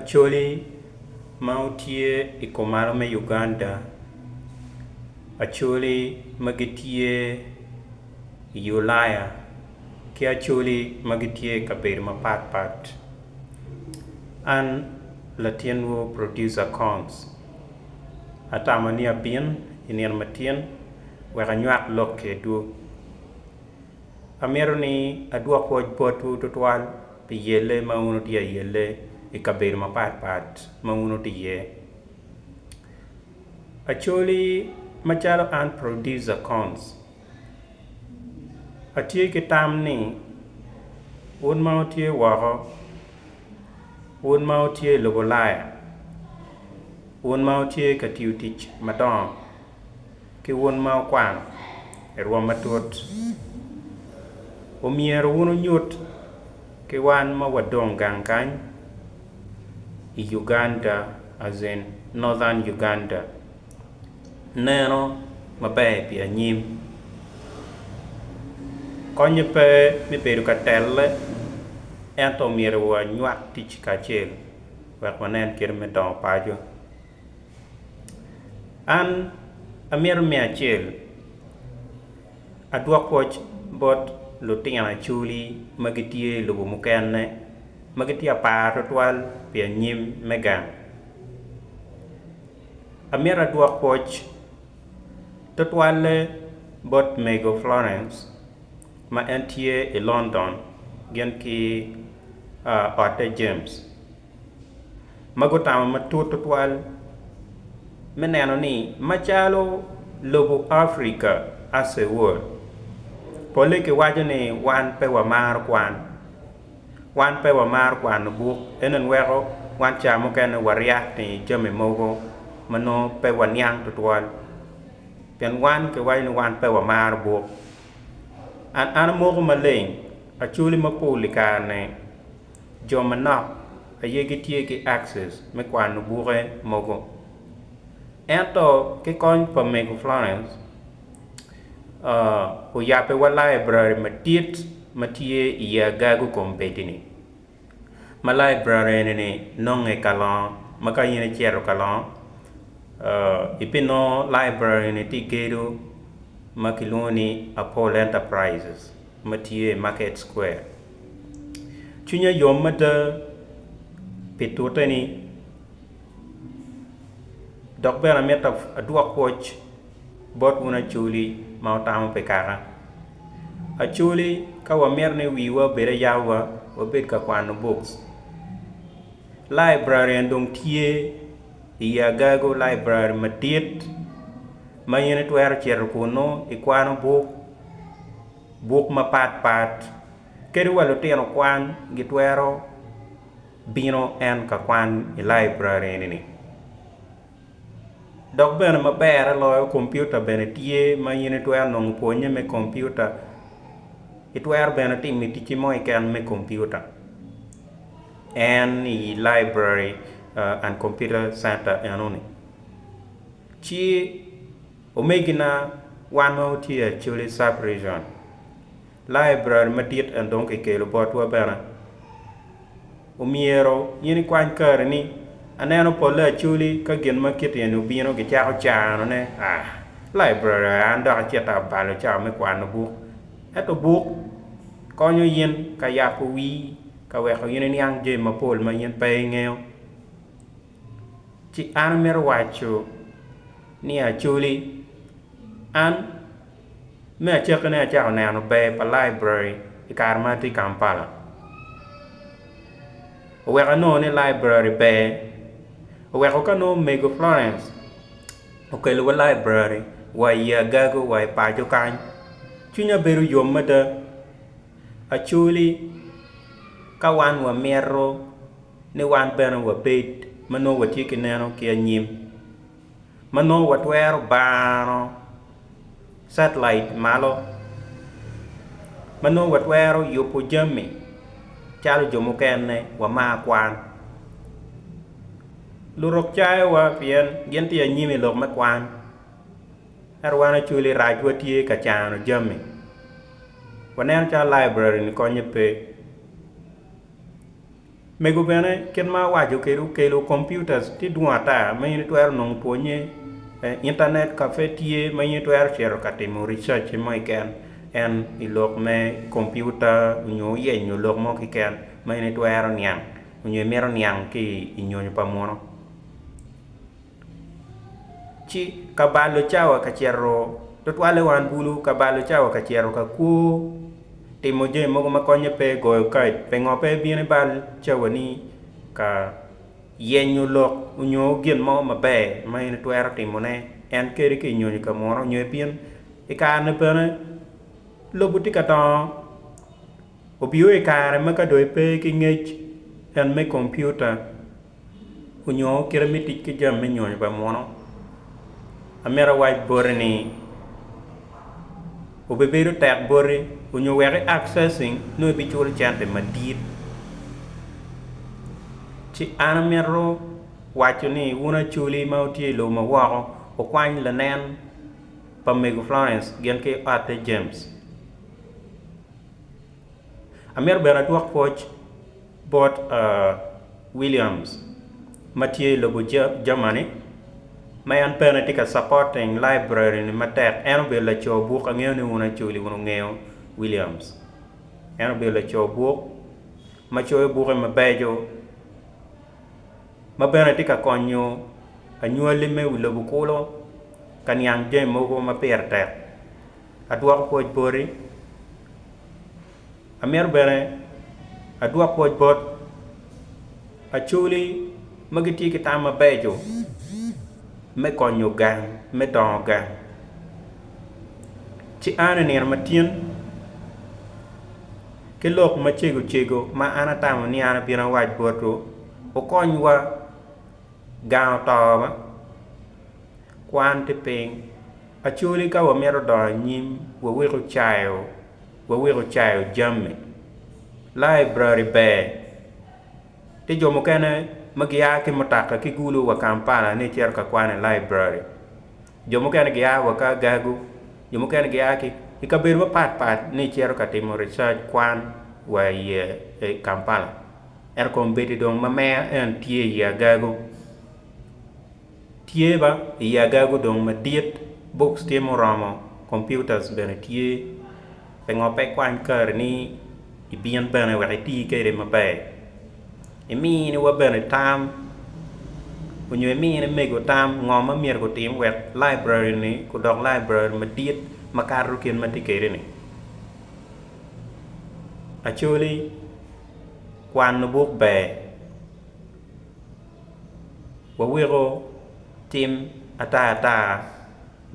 Acholi mautie ikomaro me Uganda. Acholi magitie Ulaya. Ki acholi magitie kabir mapat. An Latino producer cons. Atamania bien inian matien wera nyak loke du. Amero ni adua poj botu tutual pi yele mauno tia yele ikabir mapat mauno tia. Acholi machalo an producer cons. Atie kitam ni un mautie waro un mautie logolaya un mautie katiutich madong ki un mau kwan erwa matut umiero uno nyut ki wan mawadong gangkany i Uganda, as in northern Uganda. Neno mabe pi anyim konye pe mi peru katelle ento miero wa nywak tich kachel wak wanen kir me don pajo. An amiero mi achel adwa koch bot lutina chuli magitie lugu mukene magitia par twal pi anyim megan. Amiero adwa koch totwale bot mego Florence ma entie e London gen ki Ote James magotama matut totwal meneno ni machalo lobo Africa as a word pole ke wajo ni wan pe wa mar kwan bu enen wero wan chamo ken wariat ni jame mogo mano pe wa nyang totwal pen wan ke wai ni wan pe wa mar bu an mogo maleng achuli mapuli kane jomana ayegi tieki access me kwan bure mogo ento ke kon pa mego Florence o yape wa library matit matie iya AGAGO competini ma library ni nonge kalon maka yene chero kalon ipino library ni tikedo makiloni Apollo Enterprises matie Market Square chunya yomata pitutani dokbera meta adwa coach bot una chuli mautama pekara achuli ka wamerne wiwa bere yawa wabet ka kwano books library ndong tie iya AGAGO library matit mayene twer cher kuno ikwano book mapat keri walo teno kwan gitwero bino en ka kwan i library ni dok bene maber lo computer bene tie mayene twer nong ponye me computer itwer bene timi tichi moy ken me computer en i library and computer center enoni chi omegina wan mautie chuli sub region library matit and donc kelo botwa bana umiero yini kwan kar ni aneno pola chuli ka gen makete no bino ge chao chano ne library anda cheta balo cha me kwan bu eto book konyo yin ka yapo wi ka we ko yin yang je mapol ma yin pe ngeo chi an mer wacho ni a chuli an me achekane achao neno be pa library ikarmati Kampala weka no ni library be weka ka no mego Florence okelo wa library wa ya AGAGO wa pajo kan chunya beru yomada achuli ka wan wa mero ni wan beno wa bet mano wa tiki neno ki anyim mano wa twero bano satellite malo mano watwero yopo jami chalo jomo kenne wa ma kwan lurok chai wa pien genti anyime lok ma kwan arwana chuli rajwa tie ka chano jami wanen cha library ni konye pe mego bene ken ma wajo kelo computers ti duata ma yin twero nong ponye internet cafe tie ma yin twero chero katimo research mo iken en ilok me computer nyo ye nyo lok mo kiken ma yin twero nyang nyo mero nyang ki inyo pamono chi kabalo chawa ka chero to twale wan bulu kabalo chawa ka chero ka ku timo je mogo makonye pe goyo kai pe ngope biene bal chawani ka yenyo lok unyo gien mo mabe ma ina twero timone en kere ki nyo ka moro nyo pien e ka ne pene lobuti ka ton obio e kare ma ka do pe ki ngech en me computer unyo kere mitik ki jam me nyo ba mono amera whiteboard ni obeberu tag bore unyo were accessing no bi chul chante madit chi anamero wacho ni una chuli ma utie lo ma wako o kwany la nen pa mego Florence gen ke ate James amer bera tuak poch bot Williams matie lo bo Germany mayan penetika supporting library ni matek eno be la cho book angeo ni una chuli una ngeo Williams eno be la cho book ma cho book ma bejo ma penetika konyo anyuali me ulo bukulo kanyang je mogo ma perte adwa ko bori amer bere adwa ko bot achuli magiti kitama bejo me konyo gang me don gang ci ana ner matien ke lok ma chego ma ana tamo ni ana bina waj boto o konywa gang toba kwante ping achuli ka wa mero do nyim wo wego chayo jamme library be te jomo kene magiya ki mutaka ki gulu wa Kampala ne cher ka kwane library jomo kene giya wa ka AGAGO jomo kene giya ki ikaberu pat ne cher ka timo research kwan wa ye Kampala er ko mbeti dong ma me en tie ya AGAGO tie ba ya AGAGO dong ma diet books timo romo computers bene tie pengope kwan kar ni ibien bene wa ti kere mabe emi ni wa bene tam unyo emi ni mego tam ngoma mier ko tim wet library ni ko dog library ma diet makaru ken matikere ni actually kwan no book be wa wego tim ata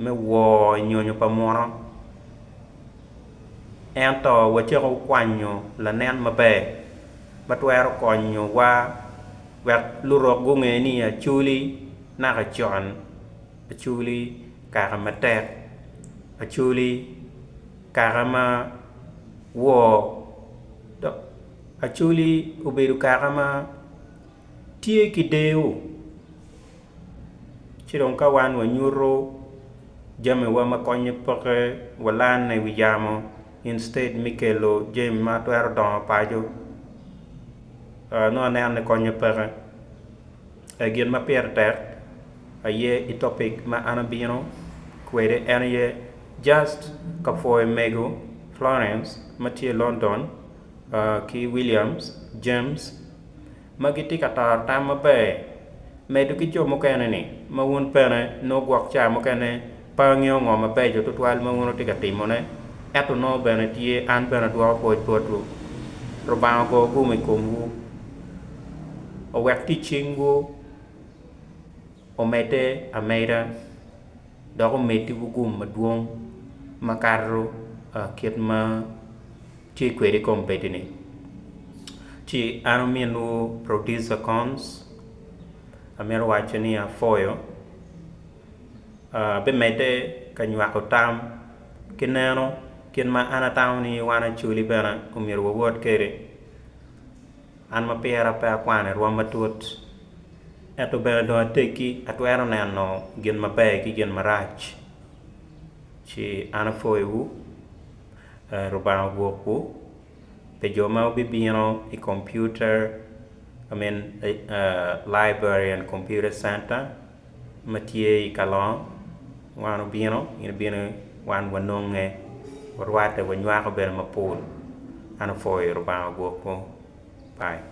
me wo nyonyo pamono ento wa chego kwanyo la nen mabe batwero konyo wa wet luro gunge ni achuli na ka chon achuli ka matek achuli ka ma wo do achuli uberu ka ma tie kideo chiron ka wan wa nyuro jame wa makonye pake walan ne wijamo instead mikelo jem ma twero don pajo no ne konye pere agien ma perter aye topic ma anabino kwede ene just ka foi mego Florence matie London ki Williams James magiti kata tama be medu ki jomo kene ni ma won pere no gwak cha mo kene pa ngeo ngoma be jo tutwal ma wono tika timone eto no bene tie an bene dwa ko potu roba ko gume komu o wek teaching wo o mete amera dogo meti gum maduong makaro kiet ma ti kwere competini ti ano mienu producer cons amero wacheni a foyo be mete kanywa ko tam kineno kin ma ana tawni wana chuli bana umir wo wot kere an ma pera pa kwane roma tut eto bena do teki atwero neno gin ma be ki gin marach ci ana foyu robana woku pe joma bibino i computer I mean, library and computer center. Matie kalong wanu bino in bino wan wanonge warwate wanywa ko ber mapul ano foy ruba go ko bye.